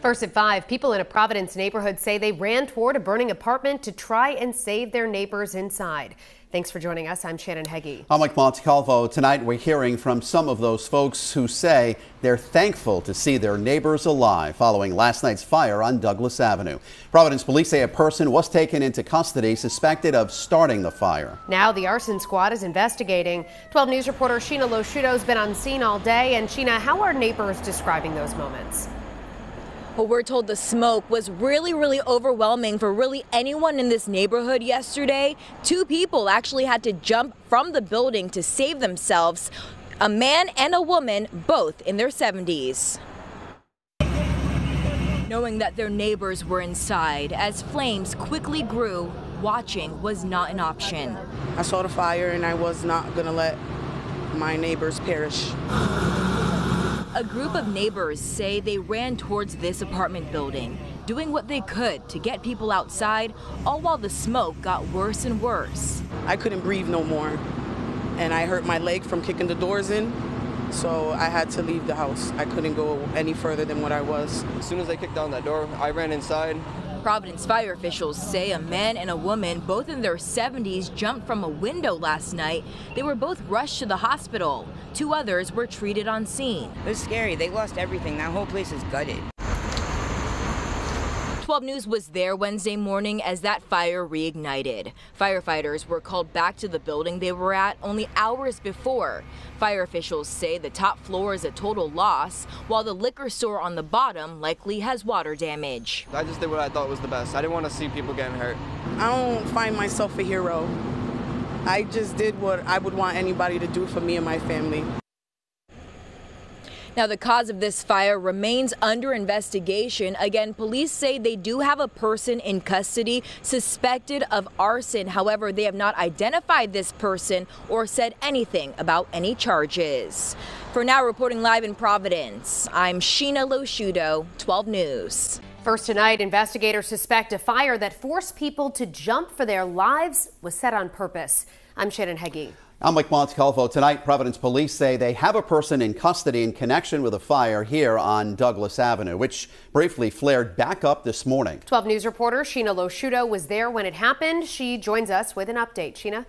First at 5, people in a Providence neighborhood say they ran toward a burning apartment to try and save their neighbors inside. Thanks for joining us. I'm Shannon Heggie. I'm Mike Montecalvo. Tonight we're hearing from some of those folks who say they're thankful to see their neighbors alive following last night's fire on Douglas Avenue. Providence police say a person was taken into custody suspected of starting the fire. Now the arson squad is investigating. 12 News reporter Sheena Losciuto's been on scene all day. And Sheena, how are neighbors describing those moments? Well, we're told the smoke was really overwhelming for really anyone in this neighborhood yesterday. 2 people actually had to jump from the building to save themselves. A man and a woman, both in their 70s. Knowing that their neighbors were inside, as flames quickly grew, watching was not an option. I saw the fire and I was not gonna let my neighbors perish. A group of neighbors say they ran towards this apartment building, doing what they could to get people outside, all while the smoke got worse and worse. I couldn't breathe no more, and I hurt my leg from kicking the doors in, so I had to leave the house. I couldn't go any further than what I was. As soon as they kicked down that door, I ran inside. Providence fire officials say a man and a woman, both in their 70s, jumped from a window last night. They were both rushed to the hospital. 2 others were treated on scene. It was scary. They lost everything. That whole place is gutted. 12 News was there Wednesday morning as that fire reignited. Firefighters were called back to the building they were at only hours before. Fire officials say the top floor is a total loss, while the liquor store on the bottom likely has water damage. I just did what I thought was the best. I didn't want to see people getting hurt. I don't find myself a hero. I just did what I would want anybody to do for me and my family. Now, the cause of this fire remains under investigation. Again, police say they do have a person in custody suspected of arson. However, they have not identified this person or said anything about any charges. For now, reporting live in Providence, I'm Sheena Losciuto, 12 News. First tonight, investigators suspect a fire that forced people to jump for their lives was set on purpose. I'm Shannon Heggie. I'm Mike Montecalvo. Tonight, Providence police say they have a person in custody in connection with a fire here on Douglas Avenue, which briefly flared back up this morning. 12 News reporter Sheena Losciuto was there when it happened. She joins us with an update. Sheena?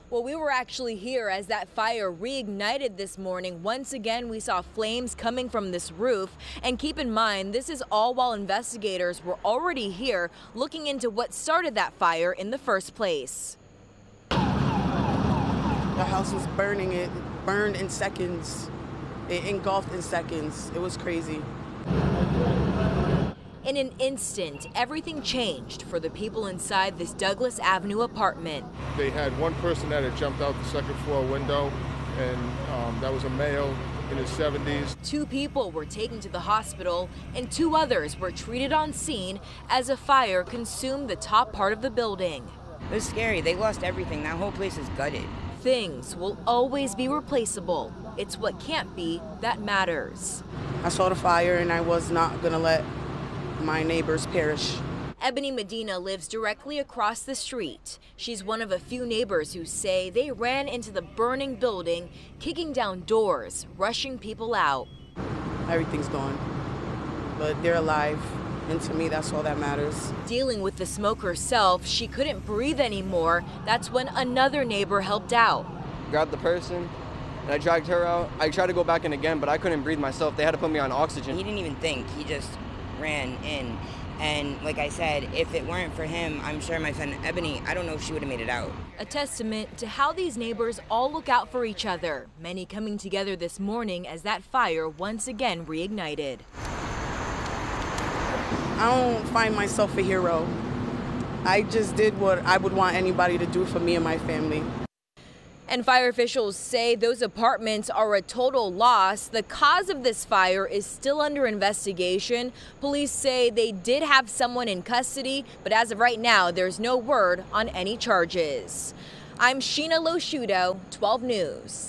Well, we were actually here as that fire reignited this morning. Once again, we saw flames coming from this roof. And keep in mind, this is all while investigators were already here looking into what started that fire in the first place. The house was burning. It burned in seconds. It engulfed in seconds. It was crazy. In an instant, everything changed for the people inside this Douglas Avenue apartment. They had one person that had jumped out the second floor window, and that was a male in his 70s. 2 people were taken to the hospital, and 2 others were treated on scene as a fire consumed the top part of the building. It was scary. They lost everything. That whole place is gutted. Things will always be replaceable. It's what can't be that matters. I saw the fire and I was not gonna let my neighbors perish. Ebony Medina lives directly across the street. She's one of a few neighbors who say they ran into the burning building, kicking down doors, rushing people out. Everything's gone, but they're alive. And to me, that's all that matters. Dealing with the smoke herself, she couldn't breathe anymore. That's when another neighbor helped out. Grabbed the person and I dragged her out. I tried to go back in again, but I couldn't breathe myself. They had to put me on oxygen. He didn't even think. He just ran in. And like I said, if it weren't for him, I'm sure my friend Ebony, I don't know if she would have made it out. A testament to how these neighbors all look out for each other. Many coming together this morning as that fire once again reignited. I don't find myself a hero. I just did what I would want anybody to do for me and my family. And fire officials say those apartments are a total loss. The cause of this fire is still under investigation. Police say they did have someone in custody, but as of right now, there's no word on any charges. I'm Sheena Losciuto, 12 News.